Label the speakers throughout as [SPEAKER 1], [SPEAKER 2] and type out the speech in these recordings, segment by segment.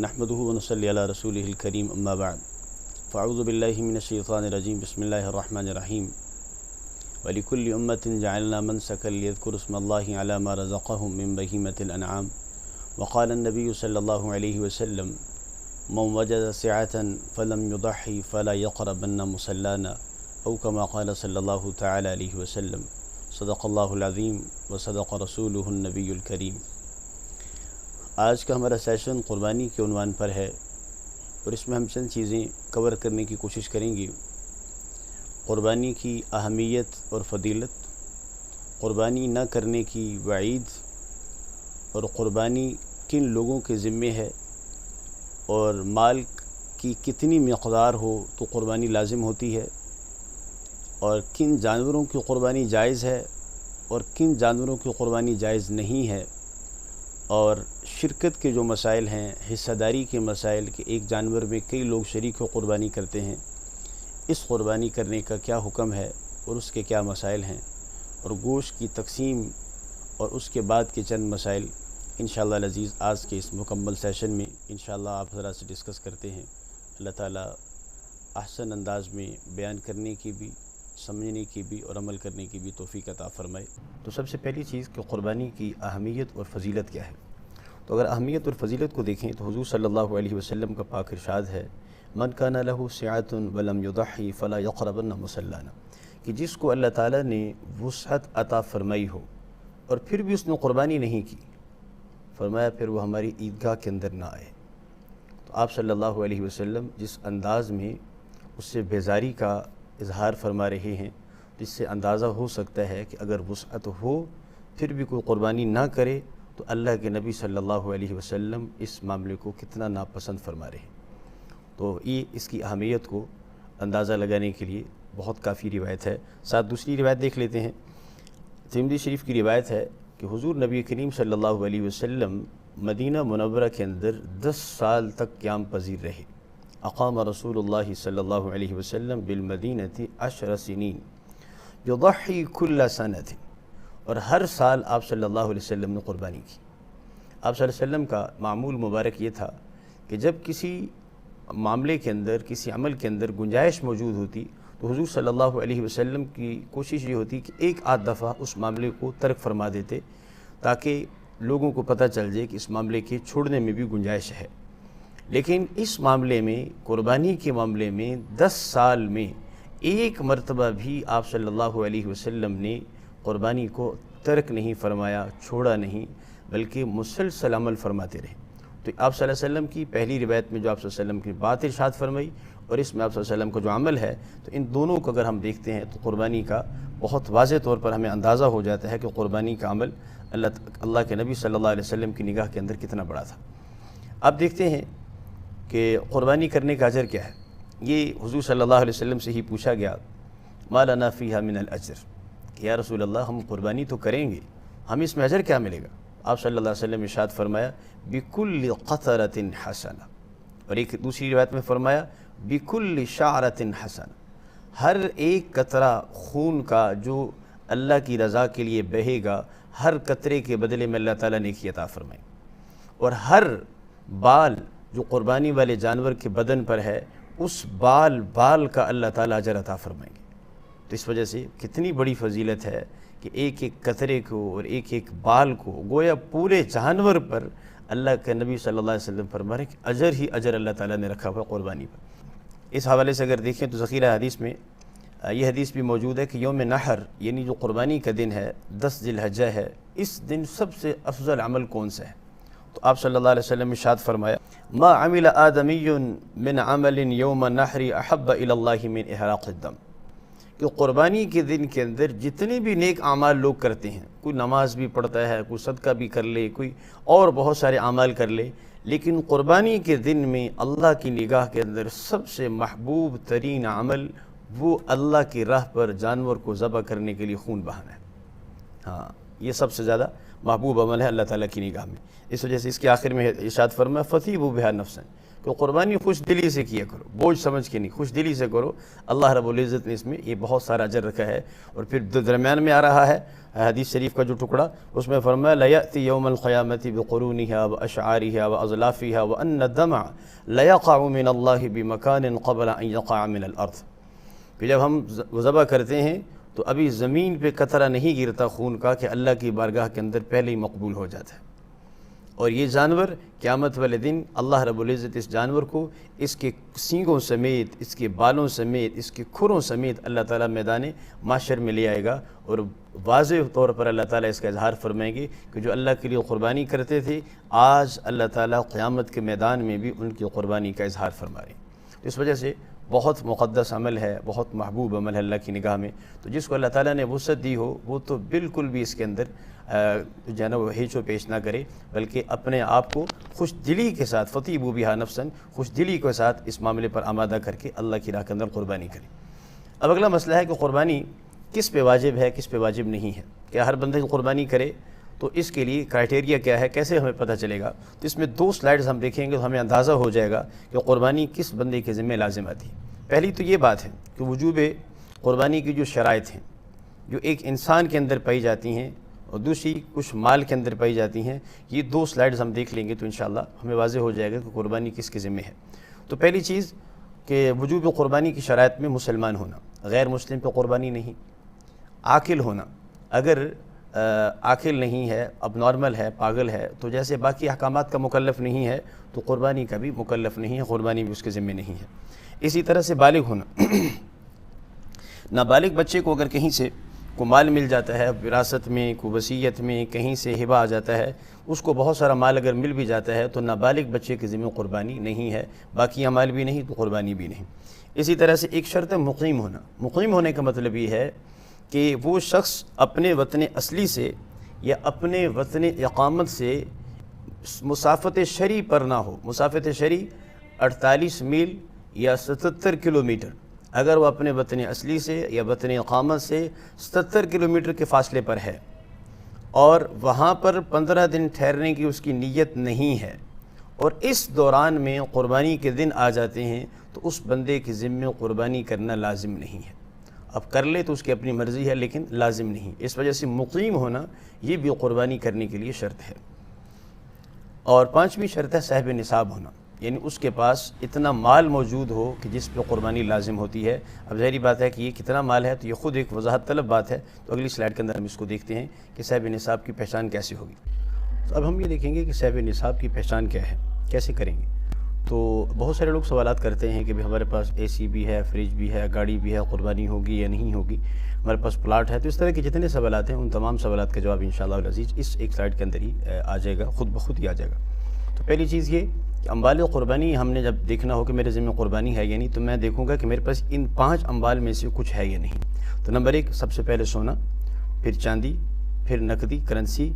[SPEAKER 1] نحمده ونصلي على رسوله الكريم اما بعد فاعوذ بالله من الشيطان الرجيم بسم الله الرحمن الرحيم ولكل أمة جعلنا منسكا ليذكروا اسم الله على ما رزقهم من بهيمة الأنعام وقال النبي صلى الله عليه وسلم من وجد سعة فلم يضحي فلا يقربن مصلانا أو كما قال صلى الله تعالى عليه وسلم صدق الله العظيم وصدق رسوله النبي الكريم۔ آج کا ہمارا سیشن قربانی کے عنوان پر ہے اور اس میں ہم چند چیزیں کور کرنے کی کوشش کریں گے۔ قربانی کی اہمیت اور فضیلت، قربانی نہ کرنے کی وعید، اور قربانی کن لوگوں کے ذمے ہے، اور مال کی کتنی مقدار ہو تو قربانی لازم ہوتی ہے، اور کن جانوروں کی قربانی جائز ہے اور کن جانوروں کی قربانی جائز نہیں ہے، اور شرکت کے جو مسائل ہیں، حصہ داری کے مسائل کہ ایک جانور میں کئی لوگ شریک ہو قربانی کرتے ہیں، اس قربانی کرنے کا کیا حکم ہے اور اس کے کیا مسائل ہیں، اور گوشت کی تقسیم اور اس کے بعد کے چند مسائل انشاءاللہ العزیز آج کے اس مکمل سیشن میں انشاءاللہ آپ حضرات سے ڈسکس کرتے ہیں۔ اللہ تعالیٰ احسن انداز میں بیان کرنے کی بھی، سمجھنے کی بھی اور عمل کرنے کی بھی توفیق عطا فرمائے۔ تو سب سے پہلی چیز کہ قربانی کی اہمیت اور فضیلت کیا ہے۔ تو اگر اہمیت اور فضیلت کو دیکھیں تو حضور صلی اللہ علیہ وسلم کا پاک ارشاد ہے، من کان لہ سعۃ ولم یضحی فلا یقربن مصلانا، کہ جس کو اللہ تعالیٰ نے وسعت عطا فرمائی ہو اور پھر بھی اس نے قربانی نہیں کی، فرمایا پھر وہ ہماری عیدگاہ کے اندر نہ آئے۔ تو آپ صلی اللہ علیہ وسلم جس انداز میں اس سے بیزاری کا اظہار فرما رہے ہیں، جس سے اندازہ ہو سکتا ہے کہ اگر وسعت ہو پھر بھی کوئی قربانی نہ کرے تو اللہ کے نبی صلی اللہ علیہ وسلم اس معاملے کو کتنا ناپسند فرما رہے ہیں۔ تو یہ اس کی اہمیت کو اندازہ لگانے کے لیے بہت کافی روایت ہے۔ ساتھ دوسری روایت دیکھ لیتے ہیں۔ ترمذی شریف کی روایت ہے کہ حضور نبی کریم صلی اللہ علیہ وسلم مدینہ منورہ کے اندر 10 سال تک قیام پذیر رہے۔ اقام رسول اللہ صلی اللہ علیہ وسلم بالمدینۃ 10 سنین یضحی کل سنۃ، اور ہر سال آپ صلی اللہ علیہ وسلم نے قربانی کی۔ آپ صلی اللہ علیہ وسلم کا معمول مبارک یہ تھا کہ جب کسی معاملے کے اندر، کسی عمل کے اندر گنجائش موجود ہوتی تو حضور صلی اللہ علیہ وسلم کی کوشش یہ ہوتی کہ ایک آدھ دفعہ اس معاملے کو ترک فرما دیتے تاکہ لوگوں کو پتہ چل جائے کہ اس معاملے کے چھوڑنے میں بھی گنجائش ہے۔ لیکن اس معاملے میں، قربانی کے معاملے میں 10 سال میں ایک مرتبہ بھی آپ صلی اللہ علیہ وسلم نے قربانی کو ترک نہیں فرمایا، چھوڑا نہیں، بلکہ مسلسل عمل فرماتے رہے۔ تو آپ صلی اللہ علیہ وسلم کی پہلی روایت میں جو آپ صلی اللہ علیہ وسلم کی بات ارشاد فرمائی اور اس میں آپ صلی اللہ علیہ وسلم کا جو عمل ہے، تو ان دونوں کو اگر ہم دیکھتے ہیں تو قربانی کا بہت واضح طور پر ہمیں اندازہ ہو جاتا ہے کہ قربانی کا عمل اللہ کے نبی صلی اللہ علیہ وسلم کی نگاہ کے اندر کتنا بڑا تھا۔ اب دیکھتے ہیں کہ قربانی کرنے کا اجر کیا ہے۔ یہ حضور صلی اللہ علیہ وسلم سے ہی پوچھا گیا، ما لنا فیہا من الاجر، کہ یا رسول اللہ ہم قربانی تو کریں گے، ہمیں اس میں اجر کیا ملے گا؟ آپ صلی اللہ علیہ وسلم ارشاد فرمایا، بکل قطرۃ حسنہ، اور ایک دوسری روایت میں فرمایا بکل شعرۃ حسنہ، ہر ایک قطرہ خون کا جو اللہ کی رضا کے لیے بہے گا، ہر قطرے کے بدلے میں اللہ تعالیٰ نیکی عطا فرمائے، اور ہر بال جو قربانی والے جانور کے بدن پر ہے اس بال کا اللہ تعالیٰ اجر عطا فرمائیں گے۔ تو اس وجہ سے کتنی بڑی فضیلت ہے کہ ایک ایک قطرے کو اور ایک ایک بال کو، گویا پورے جانور پر اللہ کے نبی صلی اللہ علیہ وسلم فرما رہے ہیں کہ اجر ہی اجر اللہ تعالیٰ نے رکھا ہوا قربانی پر۔ اس حوالے سے اگر دیکھیں تو ذخیرہ حدیث میں یہ حدیث بھی موجود ہے کہ یوم نحر یعنی جو قربانی کا دن ہے، 10 ذی الحجہ ہے، اس دن سب سے افضل عمل کون سا ہے؟ تو آپ صلی اللہ علیہ وسلم نے ارشاد فرمایا، ما عمل آدمی من عمل یوم النحر احب الی اللہ من احراق الدم، کہ قربانی کے دن کے اندر جتنے بھی نیک اعمال لوگ کرتے ہیں، کوئی نماز بھی پڑھتا ہے، کوئی صدقہ بھی کر لے، کوئی اور بہت سارے اعمال کر لے، لیکن قربانی کے دن میں اللہ کی نگاہ کے اندر سب سے محبوب ترین عمل وہ اللہ کی راہ پر جانور کو ذبح کرنے کے لیے خون بہانا ہے۔ ہاں، یہ سب سے زیادہ محبوب عمل ہے اللہ تعالیٰ کی نگاہ میں۔ اس وجہ سے اس کے آخر میں ارشاد فرمایا، فَطِيبُوا بِهَا نَفْسًا، کہ قربانی خوش دلی سے کیا کرو، بوجھ سمجھ کے نہیں، خوش دلی سے کرو۔ اللہ رب العزت نے اس میں یہ بہت سارا اجر رکھا ہے۔ اور پھر درمیان میں آ رہا ہے حدیث شریف کا جو ٹکڑا، اس میں فرمایا لَيَأْتِي يَوْمَ الْقِيَامَةِ بِقُرُونِهَا وَأَشْعَارِهَا وَأَظْلَافِهَا وَأَنَّ الدَّمَعَ لَيَقَعُ مِنَ اللَّهِ بِمَكَانٍ قَبْلَ أَنْ يَقَعَ مِنَ الْأَرْضِ۔ کہ جب ہم ذبح کرتے ہیں تو ابھی زمین پہ قطرہ نہیں گرتا خون کا کہ اللہ کی بارگاہ کے اندر پہلے ہی مقبول ہو جاتا ہے۔ اور یہ جانور قیامت والے دن اللہ رب العزت اس جانور کو اس کے سینگوں سمیت، اس کے بالوں سمیت، اس کے کھروں سمیت اللہ تعالیٰ میدان محشر میں لے آئے گا، اور واضح طور پر اللہ تعالیٰ اس کا اظہار فرمائیں گے کہ جو اللہ کے لیے قربانی کرتے تھے، آج اللہ تعالیٰ قیامت کے میدان میں بھی ان کی قربانی کا اظہار فرما رہے ہیں۔ اس وجہ سے بہت مقدس عمل ہے، بہت محبوب عمل ہے اللہ کی نگاہ میں۔ تو جس کو اللہ تعالیٰ نے وسعت دی ہو وہ تو بالکل بھی اس کے اندر جو ہے نا وہ ہیچ و پیش نہ کرے، بلکہ اپنے آپ کو خوش دلی کے ساتھ فطیبوا بہا نفسا، خوش دلی کے ساتھ اس معاملے پر آمادہ کر کے اللہ کی راہ کے اندر قربانی کرے۔ اب اگلا مسئلہ ہے کہ قربانی کس پہ واجب ہے، کس پہ واجب نہیں ہے، کیا ہر بندہ قربانی کرے؟ تو اس کے لیے کرائٹیریا کیا ہے، کیسے ہمیں پتہ چلے گا؟ تو اس میں 2 سلائیڈز ہم دیکھیں گے تو ہمیں اندازہ ہو جائے گا کہ قربانی کس بندے کے ذمہ لازم آتی ہے۔ پہلی تو یہ بات ہے کہ وجوب قربانی کی جو شرائط ہیں، جو ایک انسان کے اندر پائی جاتی ہیں اور دوسری کچھ مال کے اندر پائی جاتی ہیں، یہ 2 سلائیڈز ہم دیکھ لیں گے تو انشاءاللہ ہمیں واضح ہو جائے گا کہ قربانی کس کے ذمہ ہے۔ تو پہلی چیز کہ وجوب قربانی کی شرائط میں مسلمان ہونا، غیر مسلم پہ قربانی نہیں۔ عاقل ہونا، اگر عاقل نہیں ہے، اب نارمل ہے، پاگل ہے، تو جیسے باقی احکامات کا مکلف نہیں ہے تو قربانی کا بھی مکلف نہیں ہے، قربانی بھی اس کے ذمہ نہیں ہے۔ اسی طرح سے بالغ ہونا، نابالغ بچے کو اگر کہیں سے کو مال مل جاتا ہے، وراثت میں، کو وصیت میں، کہیں سے ہبہ آ جاتا ہے، اس کو بہت سارا مال اگر مل بھی جاتا ہے تو نابالغ بچے کے ذمہ قربانی نہیں ہے، باقی مال بھی نہیں تو قربانی بھی نہیں۔ اسی طرح سے ایک شرط ہے مقیم ہونا۔ مقیم ہونے کا مطلب یہ ہے کہ وہ شخص اپنے وطن اصلی سے یا اپنے وطن اقامت سے مسافت شرعی پر نہ ہو۔ مسافت شرعی 48 میل یا 77 کلومیٹر، اگر وہ اپنے وطن اصلی سے یا وطن اقامت سے 77 کلومیٹر کے فاصلے پر ہے اور وہاں پر 15 دن ٹھہرنے کی اس کی نیت نہیں ہے، اور اس دوران میں قربانی کے دن آ جاتے ہیں، تو اس بندے کے ذمہ قربانی کرنا لازم نہیں ہے۔ اب کر لے تو اس کی اپنی مرضی ہے لیکن لازم نہیں۔ اس وجہ سے مقیم ہونا یہ بھی قربانی کرنے کے لیے شرط ہے۔ اور 5ویں شرط ہے صاحب نصاب ہونا، یعنی اس کے پاس اتنا مال موجود ہو کہ جس پہ قربانی لازم ہوتی ہے۔ اب ظاہری بات ہے کہ یہ کتنا مال ہے تو یہ خود ایک وضاحت طلب بات ہے، تو اگلی سلائیڈ کے اندر ہم اس کو دیکھتے ہیں کہ صاحب نصاب کی پہچان کیسے ہوگی۔ تو اب ہم یہ دیکھیں گے کہ صاحب نصاب کی پہچان کیا ہے، کیسے کریں گے۔ تو بہت سارے لوگ سوالات کرتے ہیں کہ ہمارے پاس اے سی بھی ہے، فریج بھی ہے، گاڑی بھی ہے، قربانی ہوگی یا نہیں ہوگی، ہمارے پاس پلاٹ ہے۔ تو اس طرح کے جتنے سوالات ہیں ان تمام سوالات کا جواب انشاءاللہ العزیز اس ایک سلائیڈ کے اندر ہی آ جائے گا، خود بخود ہی آ جائے گا۔ تو پہلی چیز یہ کہ اموال قربانی ہم نے جب دیکھنا ہو کہ میرے ذمہ قربانی ہے یا نہیں، تو میں دیکھوں گا کہ میرے پاس ان 5 اموال میں سے کچھ ہے یا نہیں۔ تو نمبر 1 سب سے پہلے سونا، پھر چاندی، پھر نقدی کرنسی،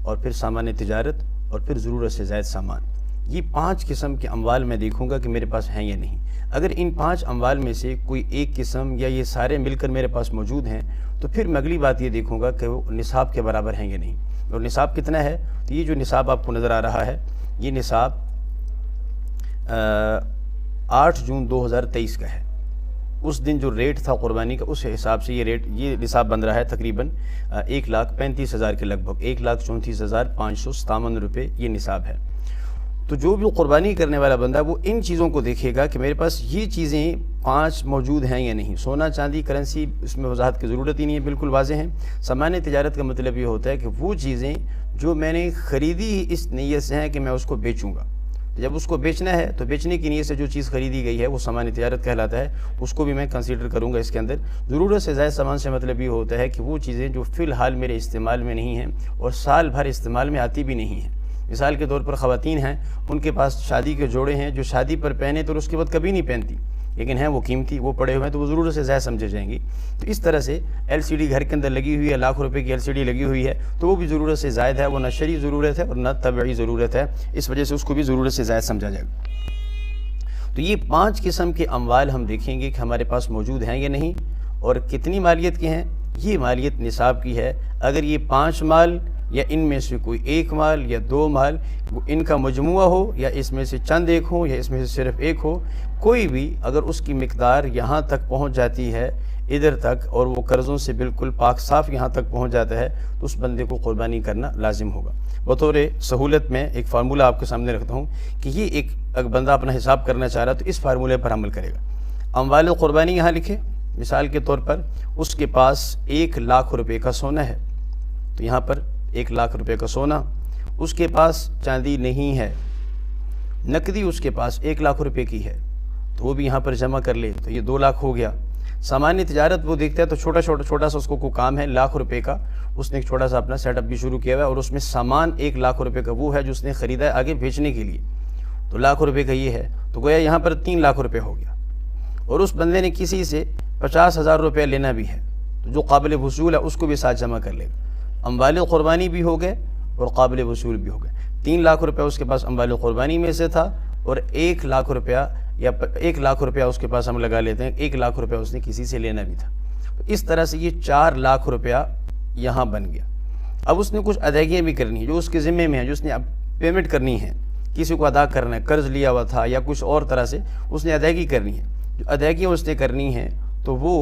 [SPEAKER 1] اور پھر سامان تجارت، اور پھر ضرورت سے زائد سامان۔ یہ 5 قسم کے اموال میں دیکھوں گا کہ میرے پاس ہیں یا نہیں۔ اگر ان 5 اموال میں سے کوئی ایک قسم یا یہ سارے مل کر میرے پاس موجود ہیں تو پھر میں اگلی بات یہ دیکھوں گا کہ وہ نصاب کے برابر ہیں یا نہیں۔ اور نصاب کتنا ہے؟ تو یہ جو نصاب آپ کو نظر آ رہا ہے، یہ نصاب 8 جون 2023 کا ہے۔ اس دن جو ریٹ تھا قربانی کا، اس حساب سے یہ نصاب بن رہا ہے تقریباً 1,35,000 کے لگ بھگ، 1,34,557 روپے یہ نصاب ہے۔ تو جو بھی قربانی کرنے والا بندہ وہ ان چیزوں کو دیکھے گا کہ میرے پاس یہ چیزیں 5 موجود ہیں یا نہیں۔ سونا، چاندی، کرنسی، اس میں وضاحت کی ضرورت ہی نہیں ہے، بالکل واضح ہیں۔ سامان تجارت کا مطلب یہ ہوتا ہے کہ وہ چیزیں جو میں نے خریدی اس نیت سے ہیں کہ میں اس کو بیچوں گا۔ جب اس کو بیچنا ہے تو بیچنے کی نیت سے جو چیز خریدی گئی ہے وہ سامان تجارت کہلاتا ہے، اس کو بھی میں کنسیڈر کروں گا اس کے اندر۔ ضرورت سے زائد سامان سے مطلب یہ ہوتا ہے کہ وہ چیزیں جو فی الحال میرے استعمال میں نہیں ہیں اور سال بھر استعمال میں آتی بھی نہیں ہیں۔ مثال کے طور پر خواتین ہیں، ان کے پاس شادی کے جوڑے ہیں جو شادی پر پہنے تو اس کے بعد کبھی نہیں پہنتی، لیکن ہیں وہ قیمتی، وہ پڑے ہوئے ہیں تو وہ ضرورت سے زائد سمجھے جائیں گی۔ تو اس طرح سے LCD گھر کے اندر لگی ہوئی ہے، لاکھ روپے کی LCD لگی ہوئی ہے، تو وہ بھی ضرورت سے زائد ہے، وہ نہ شرعی ضرورت ہے اور نہ طبعی ضرورت ہے، اس وجہ سے اس کو بھی ضرورت سے زائد سمجھا جائے گا۔ تو یہ 5 قسم کے اموال ہم دیکھیں گے کہ ہمارے پاس موجود ہیں یا نہیں، اور کتنی مالیت کے ہیں۔ یہ مالیت نصاب کی ہے۔ اگر یہ 5 مال یا ان میں سے کوئی ایک مال یا دو مال، ان کا مجموعہ ہو یا اس میں سے چند ایک ہو یا اس میں سے صرف ایک ہو، کوئی بھی اگر اس کی مقدار یہاں تک پہنچ جاتی ہے ادھر تک، اور وہ قرضوں سے بالکل پاک صاف یہاں تک پہنچ جاتا ہے، تو اس بندے کو قربانی کرنا لازم ہوگا۔ بطور سہولت میں ایک فارمولہ آپ کے سامنے رکھتا ہوں کہ یہ ایک اگر بندہ اپنا حساب کرنا چاہ رہا ہے تو اس فارمولے پر عمل کرے گا۔ اموال قربانی یہاں لکھے، مثال کے طور پر اس کے پاس 1,00,000 روپے کا سونا ہے، تو یہاں پر 1,00,000 روپے کا سونا، اس کے پاس چاندی نہیں ہے، نقدی اس کے پاس 1,00,000 روپے کی ہے، تو وہ بھی یہاں پر جمع کر لے تو یہ 2,00,000 ہو گیا۔ سامان تجارت وہ دیکھتا ہے تو چھوٹا سا اس کو کوئی کام ہے 1,00,000 روپے کا، اس نے ایک چھوٹا سا اپنا سیٹ اپ بھی شروع کیا ہوا ہے اور اس میں سامان 1,00,000 روپے کا وہ ہے جو اس نے خریدا ہے آگے بیچنے کے لیے، تو 1,00,000 روپے کا یہ ہے، تو گویا یہاں پر 3,00,000 روپے ہو گیا۔ اور اس بندے نے کسی سے 50,000 روپے لینا بھی ہے، تو جو قابل وصول ہے اس کو بھی ساتھ جمع کر لے گا۔ اموال قربانی بھی ہو گئے اور قابل وصول بھی ہو گئے۔ 3,00,000 روپے اس کے پاس اموال قربانی میں سے تھا، اور 1,00,000 روپیہ یا 1,00,000 روپیہ اس کے پاس ہم لگا لیتے ہیں، 1,00,000 روپیہ اس نے کسی سے لینا بھی تھا، تو اس طرح سے یہ 4,00,000 روپیہ یہاں بن گیا۔ اب اس نے کچھ ادائیگیاں بھی کرنی ہیں جو اس کے ذمے میں ہیں، جو اس نے اب پیمنٹ کرنی ہے، کسی کو ادا کرنا ہے، قرض لیا ہوا تھا یا کچھ اور طرح سے اس نے ادائیگی کرنی ہے، جو ادائیگیاں اس نے کرنی ہیں تو وہ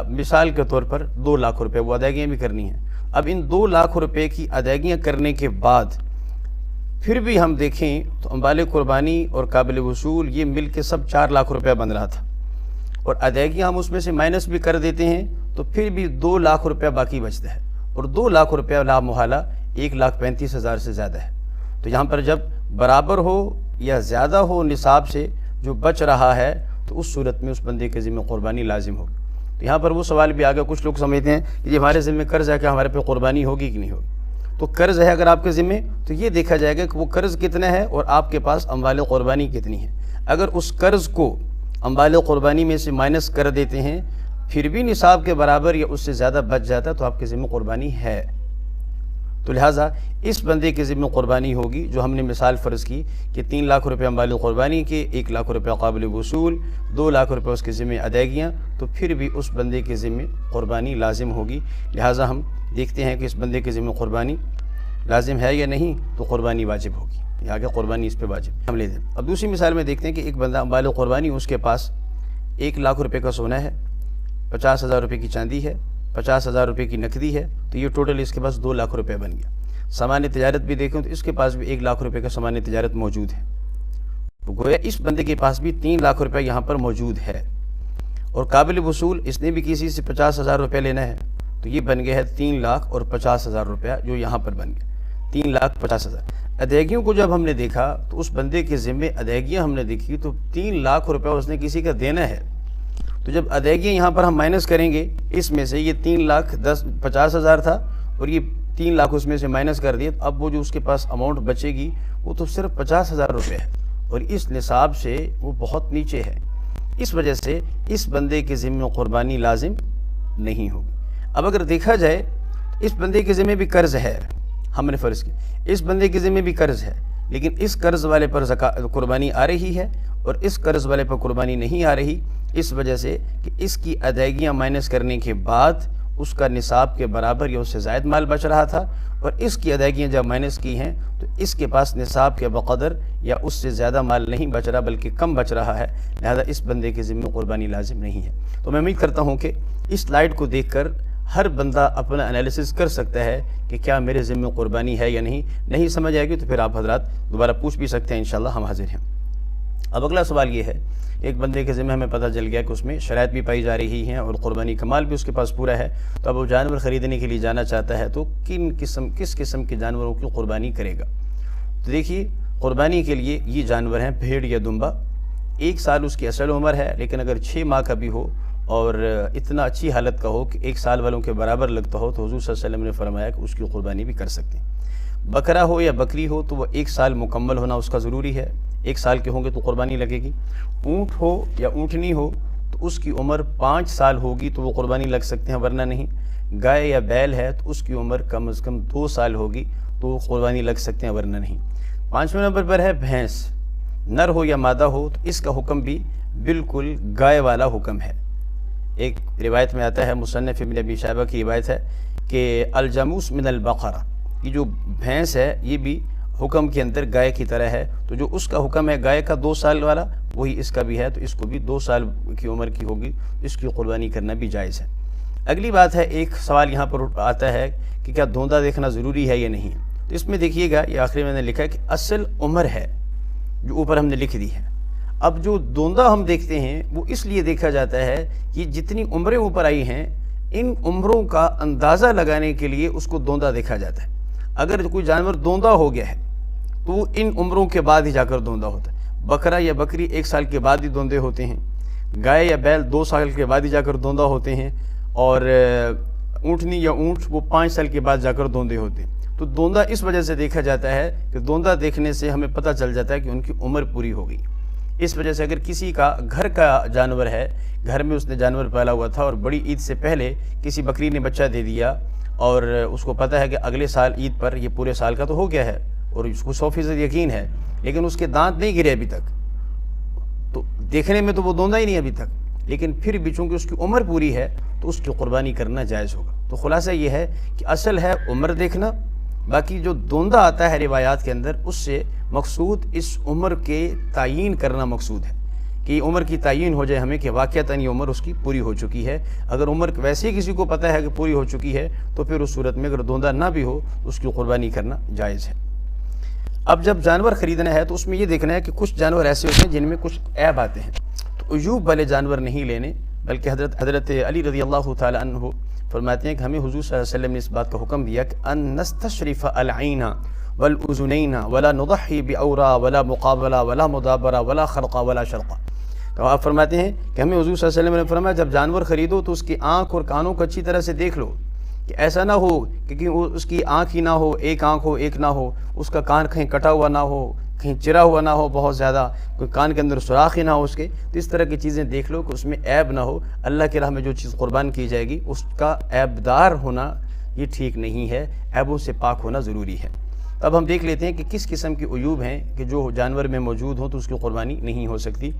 [SPEAKER 1] مثال کے طور پر 2,00,000 روپے وہ ادائیگیاں بھی کرنی ہیں۔ اب ان 2,00,000 روپے کی ادائیگیاں کرنے کے بعد پھر بھی ہم دیکھیں تو اموال قربانی اور قابل وصول یہ مل کے سب 4,00,000 روپے بن رہا تھا، اور ادائیگیاں ہم اس میں سے مائنس بھی کر دیتے ہیں تو پھر بھی 2,00,000 روپے باقی بچتا ہے، اور 2,00,000 روپے لا محالہ 1,35,000 سے زیادہ ہے۔ تو یہاں پر جب برابر ہو یا زیادہ ہو نصاب سے جو بچ رہا ہے تو اس صورت میں اس بندے کے ذمہ قربانی لازم ہوگی۔ تو یہاں پر وہ سوال بھی آگیا، کچھ لوگ سمجھتے ہیں کہ یہ ہمارے ذمہ قرض ہے کہ ہمارے پہ قربانی ہوگی کہ نہیں ہوگی۔ تو قرض ہے اگر آپ کے ذمہ تو یہ دیکھا جائے گا کہ وہ قرض کتنا ہے اور آپ کے پاس اموال قربانی کتنی ہے۔ اگر اس قرض کو اموال قربانی میں سے مائنس کر دیتے ہیں پھر بھی نصاب کے برابر یا اس سے زیادہ بچ جاتا ہے تو آپ کے ذمہ قربانی ہے۔ تو لہٰذا اس بندے کے ذمہ قربانی ہوگی جو ہم نے مثال فرض کی کہ 3,00,000 روپے اموال قربانی کے، 1,00,000 روپے قابل وصول، 2,00,000 روپے اس کے ذمہ ادائیگیاں، تو پھر بھی اس بندے کے ذمہ قربانی لازم ہوگی۔ لہٰذا ہم دیکھتے ہیں کہ اس بندے کے ذمہ قربانی لازم ہے یا نہیں، تو قربانی واجب ہوگی، آگے قربانی اس پہ واجب ہم لے دیں۔ اب دوسری مثال میں دیکھتے ہیں کہ ایک بندہ اموال قربانی اس کے پاس 1,00,000 روپے کا سونا ہے، 50,000 روپے کی چاندی ہے، 50,000 روپے کی نقدی ہے، تو یہ ٹوٹل اس کے پاس 2,00,000 روپے بن گیا۔ سامان تجارت بھی دیکھیں تو اس کے پاس بھی 1,00,000 روپے کا سامان تجارت موجود ہے، تو گویا اس بندے کے پاس بھی 3,00,000 روپے یہاں پر موجود ہے۔ اور قابل وصول اس نے بھی کسی سے 50,000 روپے لینا ہے، تو یہ بن گیا ہے 3,50,000 روپیہ جو یہاں پر بن گیا 3,50,000۔ ادائیگیوں کو جب ہم نے دیکھا تو اس بندے کے ذمے ادائیگیاں ہم نے دیکھی تو 3,00,000 روپے اس نے کسی کا دینا ہے، تو جب ادائیگیاں یہاں پر ہم مائنس کریں گے، اس میں سے یہ 3,50,000 تھا اور یہ 3,00,000 اس میں سے مائنس کر دیے، تو اب وہ جو اس کے پاس اماؤنٹ بچے گی وہ تو صرف 50,000 روپے ہے، اور اس نصاب سے وہ بہت نیچے ہے، اس وجہ سے اس بندے کے ذمہ قربانی لازم نہیں ہوگی۔ اب اگر دیکھا جائے اس بندے کے ذمہ بھی قرض ہے، ہم نے فرض کی اس بندے کے ذمہ بھی قرض ہے، لیکن اس قرض والے پر قربانی آ رہی ہے اور اس قرض والے پر قربانی نہیں آ رہی، اس وجہ سے کہ اس کی ادائیگیاں مائنس کرنے کے بعد اس کا نصاب کے برابر یا اس سے زائد مال بچ رہا تھا، اور اس کی ادائیگیاں جب مائنس کی ہیں تو اس کے پاس نصاب کے بقدر یا اس سے زیادہ مال نہیں بچ رہا بلکہ کم بچ رہا ہے، لہذا اس بندے کے ذمہ قربانی لازم نہیں ہے۔ تو میں امید کرتا ہوں کہ اس سلائیڈ کو دیکھ کر ہر بندہ اپنا انالیسس کر سکتا ہے کہ کیا میرے ذمہ قربانی ہے یا نہیں سمجھ آئے گی تو پھر آپ حضرات دوبارہ پوچھ بھی سکتے ہیں، انشاءاللہ ہم حاضر ہیں۔ اب اگلا سوال یہ ہے، ایک بندے کے ذمہ ہمیں پتہ چل گیا کہ اس میں شرائط بھی پائی جا رہی ہیں اور قربانی کا مال بھی اس کے پاس پورا ہے، تو اب وہ جانور خریدنے کے لیے جانا چاہتا ہے تو کس قسم کے جانوروں کی قربانی کرے گا؟ تو دیکھیے، قربانی کے لیے یہ جانور ہیں بھیڑ یا دمبا۔ 1 سال اس کی اصل عمر ہے، لیکن اگر 6 ماہ کا بھی ہو اور اتنا اچھی حالت کا ہو کہ 1 سال والوں کے برابر لگتا ہو تو حضور صلی اللہ علیہ وسلم نے فرمایا کہ اس کی قربانی بھی کر سکتے ہیں۔ بکرا ہو یا بکری ہو تو وہ 1 سال مکمل ہونا اس کا ضروری ہے، 1 سال کے ہوں گے تو قربانی لگے گی۔ اونٹ ہو یا اونٹنی ہو تو اس کی عمر 5 سال ہوگی تو وہ قربانی لگ سکتے ہیں ورنہ نہیں۔ گائے یا بیل ہے تو اس کی عمر کم از کم 2 سال ہوگی تو قربانی لگ سکتے ہیں ورنہ نہیں۔ 5ویں نمبر پر ہے بھینس، نر ہو یا مادہ ہو تو اس کا حکم بھی بالکل گائے والا حکم ہے۔ ایک روایت میں آتا ہے، مصنف ابن ابی شیبہ کی روایت ہے کہ الجاموس من البقرہ، کہ جو بھینس ہے یہ بھی حکم کے اندر گائے کی طرح ہے، تو جو اس کا حکم ہے گائے کا 2 سال والا وہی اس کا بھی ہے، تو اس کو بھی 2 سال کی عمر کی ہوگی، اس کی قربانی کرنا بھی جائز ہے۔ اگلی بات ہے، ایک سوال یہاں پر آتا ہے کہ کیا دھوندا دیکھنا ضروری ہے یا نہیں؟ تو اس میں دیکھیے گا، یہ آخری میں نے لکھا ہے کہ اصل عمر ہے جو اوپر ہم نے لکھ دی ہے۔ اب جو دھوندا ہم دیکھتے ہیں وہ اس لیے دیکھا جاتا ہے کہ جتنی عمریں اوپر آئی ہیں ان عمروں کا اندازہ لگانے کے لیے اس کو دھوندا دیکھا جاتا ہے۔ اگر کوئی جانور دھوندا ہو گیا ہے تو وہ ان عمروں کے بعد ہی جا کر دھوندا ہوتا ہے۔ بکرا یا بکری 1 سال کے بعد ہی دھوندے ہوتے ہیں، گائے یا بیل 2 سال کے بعد ہی جا کر دھوندا ہوتے ہیں، اور اونٹنی یا اونٹ وہ 5 سال کے بعد جا کر دھوندے ہوتے ہیں۔ تو دھوندا اس وجہ سے دیکھا جاتا ہے کہ دھوندا دیکھنے سے ہمیں پتہ چل جاتا ہے کہ ان کی عمر پوری ہو گئی۔ اس وجہ سے اگر کسی کا گھر کا جانور ہے، گھر میں اس نے جانور پالا ہوا تھا اور بڑی عید سے پہلے کسی بکری نے بچہ دے دیا اور اس کو پتہ ہے کہ اگلے سال عید پر یہ پورے سال کا تو ہو گیا ہے اور اس کو 100% یقین ہے، لیکن اس کے دانت نہیں گرے ابھی تک، تو دیکھنے میں تو وہ دھوندا ہی نہیں ابھی تک، لیکن پھر بھی چونکہ اس کی عمر پوری ہے تو اس کی قربانی کرنا جائز ہوگا۔ تو خلاصہ یہ ہے کہ اصل ہے عمر دیکھنا، باقی جو دھوندا آتا ہے روایات کے اندر اس سے مقصود اس عمر کے تعین کرنا مقصود ہے کہ یہ عمر کی تعین ہو جائے ہمیں کہ واقعتاً یہ عمر اس کی پوری ہو چکی ہے۔ اگر عمر ویسے ہی کسی کو پتہ ہے کہ پوری ہو چکی ہے تو پھر اس صورت میں اگر دھوندا نہ بھی ہو تو اس کی قربانی کرنا جائز ہے۔ اب جب جانور خریدنا ہے تو اس میں یہ دیکھنا ہے کہ کچھ جانور ایسے ہوتے ہیں جن میں کچھ عیب آتے ہیں، تو عیوب والے جانور نہیں لینے، بلکہ حضرت علی رضی اللہ تعالی عنہ فرماتے ہیں کہ ہمیں حضور صلی اللہ علیہ وسلم نے اس بات کا حکم دیا کہ ان نستشرف العین والاذنین ولا نضحی باورا ولا مقابلہ ولا مدابرہ ولا خرقہ ولا شرقہ۔ تو آپ فرماتے ہیں کہ ہمیں حضور صلی اللہ علیہ وسلم نے فرمایا جب جانور خریدو تو اس کی آنکھ اور کانوں کو اچھی طرح سے دیکھ لو، کہ ایسا نہ ہو کہ اس کی آنکھ ہی نہ ہو، ایک آنکھ ہو ایک نہ ہو، اس کا کان کہیں کٹا ہوا نہ ہو، کہیں چرا ہوا نہ ہو، بہت زیادہ کوئی کان کے اندر سوراخ ہی نہ ہو اس کے، تو اس طرح کی چیزیں دیکھ لو کہ اس میں عیب نہ ہو۔ اللہ کی راہ میں جو چیز قربان کی جائے گی اس کا عیب دار ہونا یہ ٹھیک نہیں ہے، عیبوں سے پاک ہونا ضروری ہے۔ اب ہم دیکھ لیتے ہیں کہ کس قسم کی عیوب ہیں کہ جو جانور میں موجود ہوں تو اس کی قربانی نہیں ہو سکتی۔